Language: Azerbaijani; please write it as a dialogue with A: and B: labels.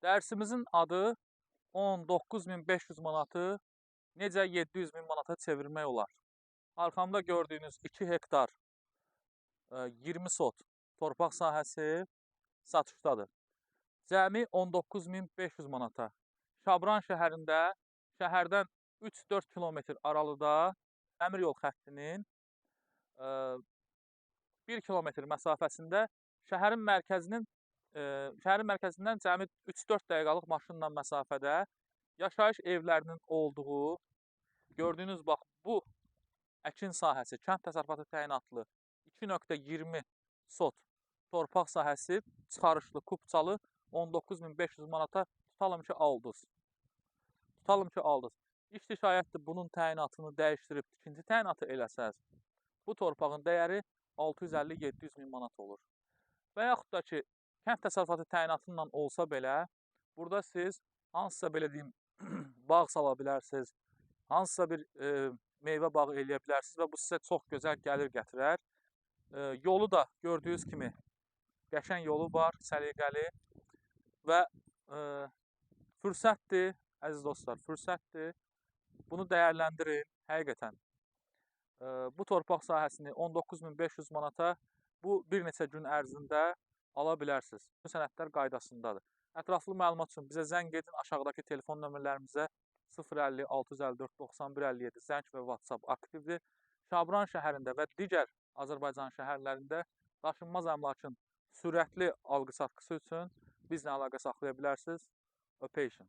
A: Dərsimizin adı 19.500 manatı necə 700.000 manata çevirmək olar. Arxamda gördüyünüz 2 hektar 20 sot torpaq sahəsi satışdadır. Cəmi 19.500 manata. Şabran şəhərində, şəhərdən 3-4 kilometr aralıda dəmir yol xəttinin 1 kilometr məsafəsində şəhərin mərkəzindən cəmi 3-4 dəqiqəlıq maşınla məsafədə yaşayış evlərinin olduğu, gördüyünüz bax bu əkin sahəsi, kənd təsərrüfatı təyinatlı 2.20 sot torpaq sahəsi çıxarışlı, kubçalı 19.500 manata tutalım ki aldınız. İşti şayətdir bunun təyinatını dəyişdirib ikinci təyinatı eləsəz, bu torpağın dəyəri 650-700 min manat olur. Və yaxud da ki, kənd təsərrüfatı təyinatından olsa belə, burada siz hansısa belə deyim, bağ sala bilərsiniz, hansısa bir meyvə bağı eləyə bilərsiniz və bu sizə çox gözəl gəlir gətirər. Yolu da gördüyünüz kimi qəşəng yolu var, səliqəli və fürsətdir, əziz dostlar, fürsətdir. Bunu dəyərləndirin, həqiqətən. Bu torpaq sahəsini 19.500 manata bu bir neçə gün ərzində ala bilərsiniz. Bu sənədlər qaydasındadır. Ətraflı məlumat üçün bizə zəng edin, aşağıdakı telefon nömrələrimizə 050 654 9157 zəng və WhatsApp aktivdir. Şabran şəhərində və digər Azərbaycan şəhərlərində daşınmaz əmlakın sürətli alqı-satqısı üçün bizlə əlaqə saxlaya bilərsiniz. Öpeyşin.